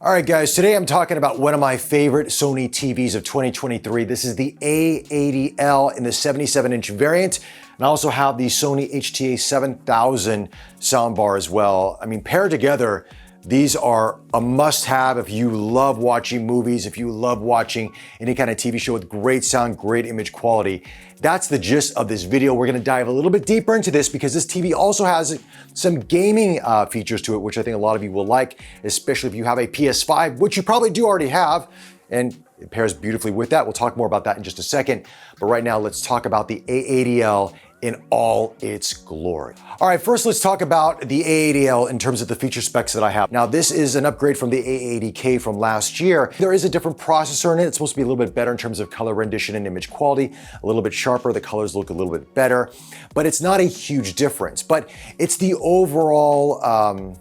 All right, guys, today I'm talking about one of my favorite Sony TVs of 2023. This is the A80L in the 77-inch variant. And I also have the Sony HT-A7000 Soundbar as well. I mean, paired together, these are a must-have if you love watching movies, if you love watching any kind of TV show with great sound, great image quality. That's the gist of this video. We're gonna dive a little bit deeper into this because this TV also has some gaming features to it, which I think a lot of you will like, especially if you have a PS5, which you probably do already have, and it pairs beautifully with that. We'll talk more about that in just a second. But right now, let's talk about the A80L in all its glory. All right, first let's talk about the A80L in terms of the feature specs that I have. Now, this is an upgrade from the A80K from last year. There is a different processor in it. It's supposed to be a little bit better in terms of color rendition and image quality, a little bit sharper. The colors look a little bit better, but it's not a huge difference. But it's the overall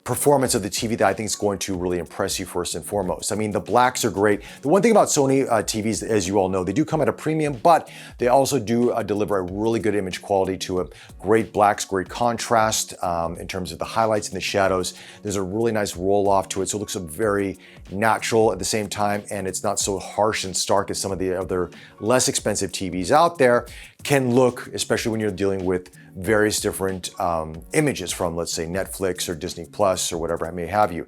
performance of the TV that I think is going to really impress you first and foremost. I mean, the blacks are great. The one thing about Sony TVs, as you all know, they do come at a premium, but they also do deliver a really good image quality to it. Great blacks, great contrast in terms of the highlights and the shadows. There's a really nice roll off to it, so it looks very natural at the same time, and it's not so harsh and stark as some of the other less expensive TVs out there can look, especially when you're dealing with various different images from, let's say, Netflix or Disney Plus or whatever I may have you.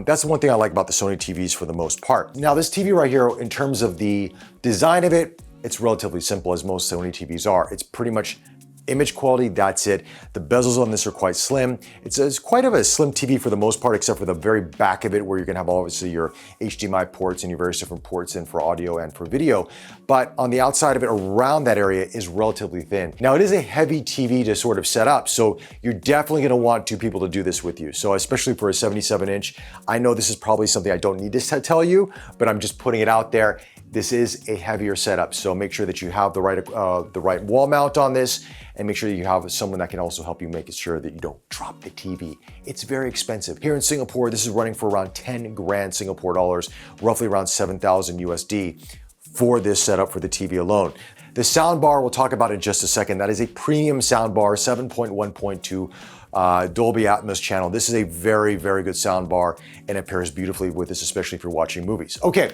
That's the one thing I like about the Sony TVs for the most part. Now, this TV right here, in terms of the design of it, it's relatively simple, as most Sony TVs are. It's pretty much image quality, that's it. The bezels on this are quite slim. It's quite of a slim TV for the most part, except for the very back of it where you're gonna have obviously your HDMI ports and your various different ports in for audio and for video. But on the outside of it, around that area is relatively thin. Now, it is a heavy TV to sort of set up, so you're definitely gonna want two people to do this with you. So especially for a 77-inch, I know this is probably something I don't need to tell you, but I'm just putting it out there. This is a heavier setup, so make sure that you have the right wall mount on this, and make sure that you have someone that can also help you make sure that you don't drop the TV. It's very expensive. Here in Singapore, this is running for around 10 grand Singapore dollars, roughly around 7,000 USD for this setup for the TV alone. The soundbar we'll talk about in just a second. That is a premium soundbar, 7.1.2 Dolby Atmos channel. This is a very, very good soundbar, and it pairs beautifully with this, especially if you're watching movies. Okay.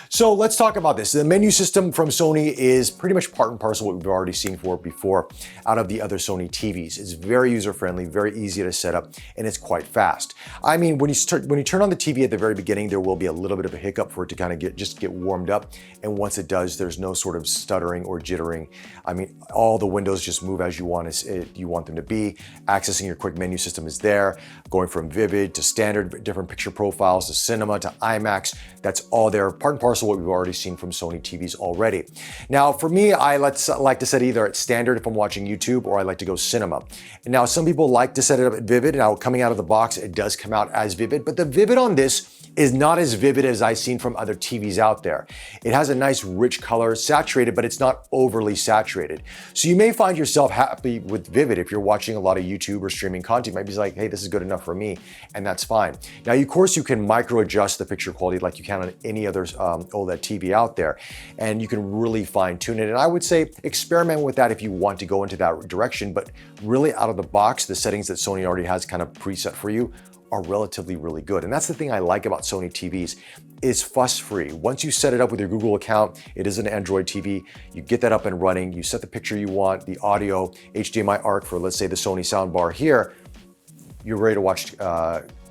So let's talk about this. The menu system from Sony is pretty much part and parcel what we've already seen before out of the other Sony TVs. It's very user-friendly, very easy to set up, and it's quite fast. I mean, when you turn on the TV at the very beginning, there will be a little bit of a hiccup for it to kind of get warmed up. And once it does, there's no sort of stuttering or jittering. I mean, all the windows just move as you want them to be. Accessing your quick menu system is there. Going from vivid to standard, different picture profiles, to cinema, to IMAX, that's all there. Part and parcel what we've already seen from Sony TVs already. Now, for me, I like to set either at standard if I'm watching YouTube, or I like to go cinema. And now, some people like to set it up at vivid. Now, coming out of the box, it does come out as vivid, but the vivid on this is not as vivid as I've seen from other TVs out there. It has a nice rich color, saturated, but it's not overly saturated. So you may find yourself happy with vivid if you're watching a lot of YouTube or streaming content. You might be like, hey, this is good enough for me, and that's fine. Now, of course, you can micro adjust the picture quality like you can on any other OLED TV out there, and you can really fine tune it. And I would say experiment with that if you want to go into that direction, but really out of the box, the settings that Sony already has kind of preset for you are relatively really good. And that's the thing I like about Sony TVs, is fuss-free. Once you set it up with your Google account, it is an Android TV, you get that up and running, you set the picture you want, the audio, HDMI ARC for, let's say, the Sony soundbar here, you're ready to watch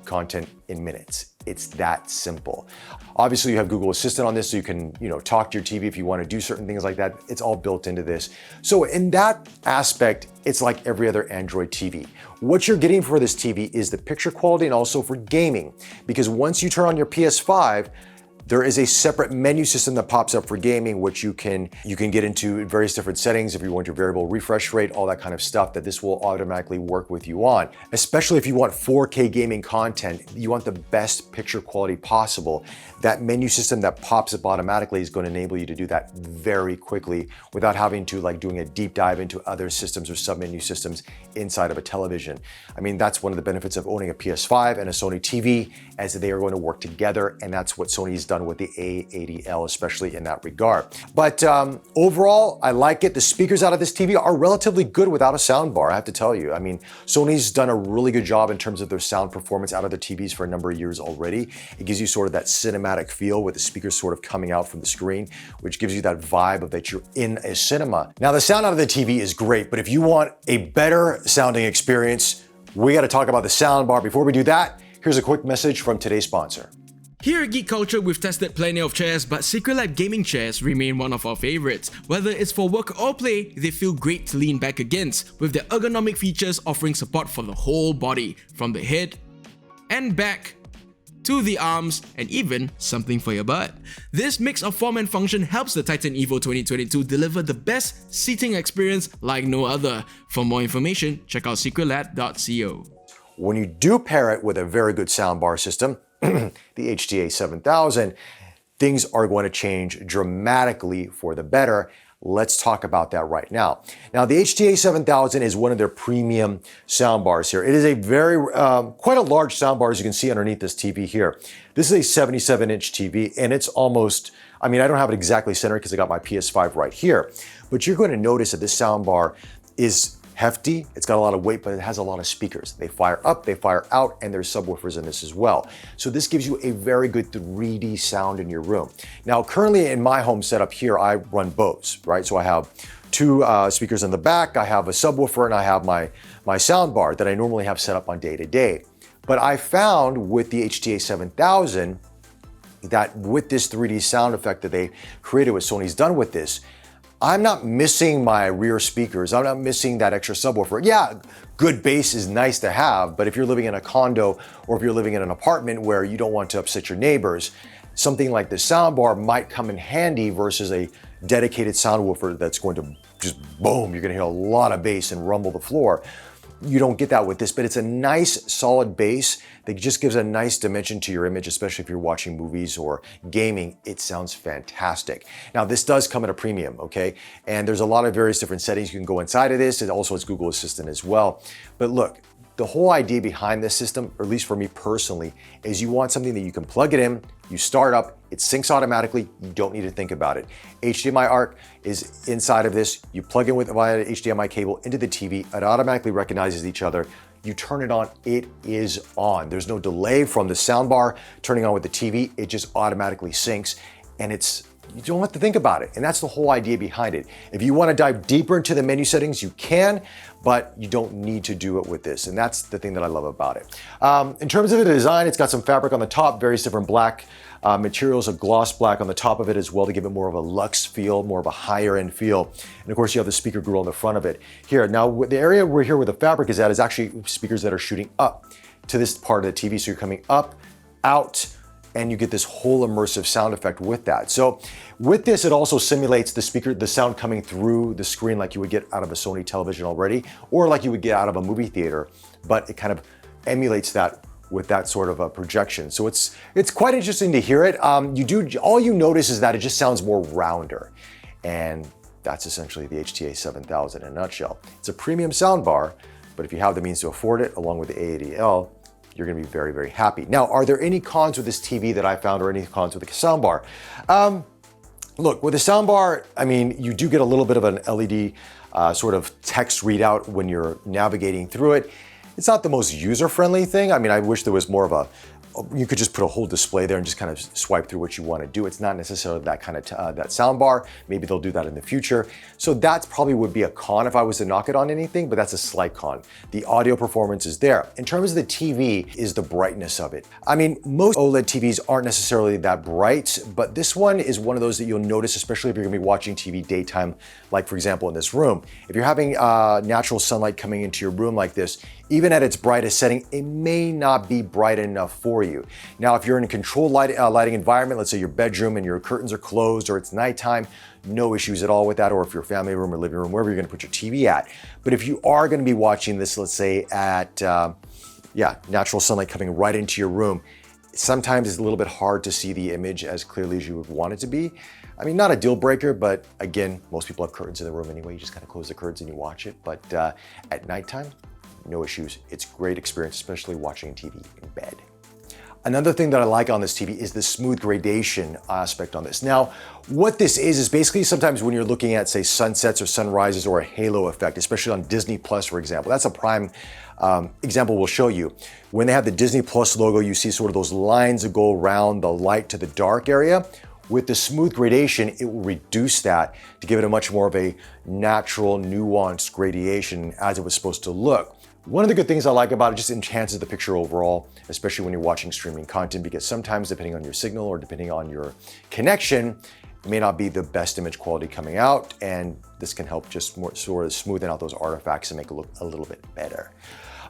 content in minutes. It's that simple. Obviously, you have Google Assistant on this, so you can, talk to your TV if you want to do certain things like that. It's all built into this. So in that aspect, it's like every other Android TV. What you're getting for this TV is the picture quality and also for gaming, because once you turn on your PS5, there is a separate menu system that pops up for gaming, which you can get into various different settings if you want your variable refresh rate, all that kind of stuff that this will automatically work with you on. Especially if you want 4K gaming content, you want the best picture quality possible. That menu system that pops up automatically is going to enable you to do that very quickly without having to doing a deep dive into other systems or sub-menu systems inside of a television. I mean, that's one of the benefits of owning a PS5 and a Sony TV, as they are going to work together, and that's what Sony's done done with the A80L, especially in that regard. But overall, I like it. The speakers out of this TV are relatively good without a soundbar, I have to tell you. I mean, Sony's done a really good job in terms of their sound performance out of their TVs for a number of years already. It gives you sort of that cinematic feel with the speakers sort of coming out from the screen, which gives you that vibe of that you're in a cinema. Now, the sound out of the TV is great, but if you want a better sounding experience, we got to talk about the soundbar. Before we do that, here's a quick message from today's sponsor. Here at Geek Culture, we've tested plenty of chairs, but Secretlab gaming chairs remain one of our favorites. Whether it's for work or play, they feel great to lean back against, with their ergonomic features offering support for the whole body, from the head and back to the arms, and even something for your butt. This mix of form and function helps the Titan Evo 2022 deliver the best seating experience like no other. For more information, check out secretlab.co. When you do pair it with a very good soundbar system, the HT-A7000, things are going to change dramatically for the better. Let's talk about that right now. Now, the HT-A7000 is one of their premium soundbars here. It is a very, quite a large soundbar, as you can see underneath this TV here. This is a 77-inch TV, and it's almost, I mean, I don't have it exactly centered because I got my PS5 right here, but you're going to notice that this soundbar is hefty, it's got a lot of weight, but it has a lot of speakers. They fire up, they fire out, and there's subwoofers in this as well. So this gives you a very good 3D sound in your room. Now, currently in my home setup here, I run Bose, right? So I have two speakers in the back, I have a subwoofer, and I have my soundbar that I normally have set up on day to day. But I found with the HT-A7000 that with this 3D sound effect that they created, what Sony's done with this, I'm not missing my rear speakers. I'm not missing that extra subwoofer. Yeah, good bass is nice to have, but if you're living in a condo or if you're living in an apartment where you don't want to upset your neighbors, something like the soundbar might come in handy versus a dedicated subwoofer that's going to just boom, you're gonna hear a lot of bass and rumble the floor. You don't get that with this, but it's a nice solid bass that just gives a nice dimension to your image, especially if you're watching movies or gaming. It sounds fantastic. Now, this does come at a premium, okay? And there's a lot of various different settings you can go inside of this. It also has Google Assistant as well. But look, the whole idea behind this system, or at least for me personally, is you want something that you can plug it in, you start up, it syncs automatically, you don't need to think about it. HDMI ARC is inside of this, you plug in via HDMI cable into the TV, it automatically recognizes each other, you turn it on, it is on. There's no delay from the soundbar turning on with the TV, it just automatically syncs, and you don't have to think about it. And that's the whole idea behind it. If you want to dive deeper into the menu settings, you can, but you don't need to do it with this. And that's the thing that I love about it. In terms of the design, it's got some fabric on the top, various different black materials, a gloss black on the top of it as well to give it more of a luxe feel, more of a higher end feel. And of course you have the speaker grill on the front of it. Here, now the area where the fabric is at is actually speakers that are shooting up to this part of the TV. So you're coming up, out, and you get this whole immersive sound effect with that. So with this, it also simulates the sound coming through the screen like you would get out of a Sony television already, or like you would get out of a movie theater, but it kind of emulates that with that sort of a projection. So it's quite interesting to hear it. All you notice is that it just sounds more rounder. And that's essentially the HT-A7000 in a nutshell. It's a premium soundbar, but if you have the means to afford it, along with the A80L, you're gonna be very, very happy. Now, are there any cons with this TV that I found or any cons with the soundbar? Look, with the soundbar, I mean, you do get a little bit of an LED sort of text readout when you're navigating through it. It's not the most user-friendly thing. I mean, I wish there was more of you could just put a whole display there and just kind of swipe through what you want to do. It's not necessarily that kind of that soundbar. Maybe they'll do that in the future. So that probably would be a con if I was to knock it on anything, but that's a slight con. The audio performance is there. In terms of the TV, is the brightness of it. I mean, most OLED TVs aren't necessarily that bright, but this one is one of those that you'll notice, especially if you're gonna be watching TV daytime, like for example in this room. If you're having natural sunlight coming into your room like this, even at its brightest setting, it may not be bright enough for you. Now, if you're in a controlled lighting environment, let's say your bedroom and your curtains are closed or it's nighttime, no issues at all with that, or if your family room or living room, wherever you're gonna put your TV at. But if you are gonna be watching this, let's say at, natural sunlight coming right into your room, sometimes it's a little bit hard to see the image as clearly as you would want it to be. I mean, not a deal breaker, but again, most people have curtains in the room anyway. You just kind of close the curtains and you watch it. But at nighttime, no issues. It's a great experience, especially watching TV in bed. Another thing that I like on this TV is the smooth gradation aspect on this. Now, what this is basically sometimes when you're looking at, say, sunsets or sunrises or a halo effect, especially on Disney Plus, for example. That's a prime example we'll show you. When they have the Disney Plus logo, you see sort of those lines that go around the light to the dark area. With the smooth gradation, it will reduce that to give it a much more of a natural, nuanced gradation as it was supposed to look. One of the good things I like about it, just enhances the picture overall, especially when you're watching streaming content, because sometimes depending on your signal or depending on your connection, it may not be the best image quality coming out, and this can help just more sort of smoothen out those artifacts and make it look a little bit better.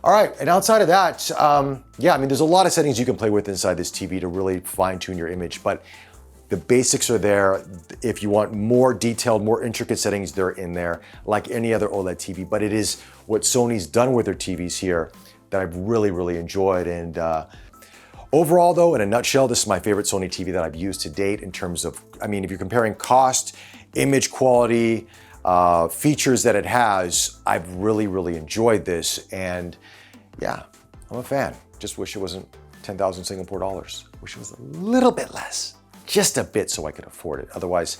All right, and outside of that, yeah, I mean, there's a lot of settings you can play with inside this TV to really fine tune your image, but the basics are there. If you want more detailed, more intricate settings, they're in there, like any other OLED TV. But it is what Sony's done with their TVs here that I've really, really enjoyed. And overall, though, in a nutshell, this is my favorite Sony TV that I've used to date in terms of, I mean, if you're comparing cost, image quality, features that it has, I've really, really enjoyed this. And yeah, I'm a fan. Just wish it wasn't 10,000 Singapore dollars. Wish it was a little bit less. Just a bit so I could afford it. Otherwise,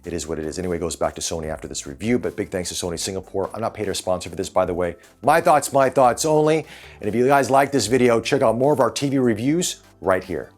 it is what it is. Anyway, it goes back to Sony after this review, but big thanks to Sony Singapore. I'm not paid or sponsored for this, by the way. My thoughts only. And if you guys like this video, check out more of our TV reviews right here.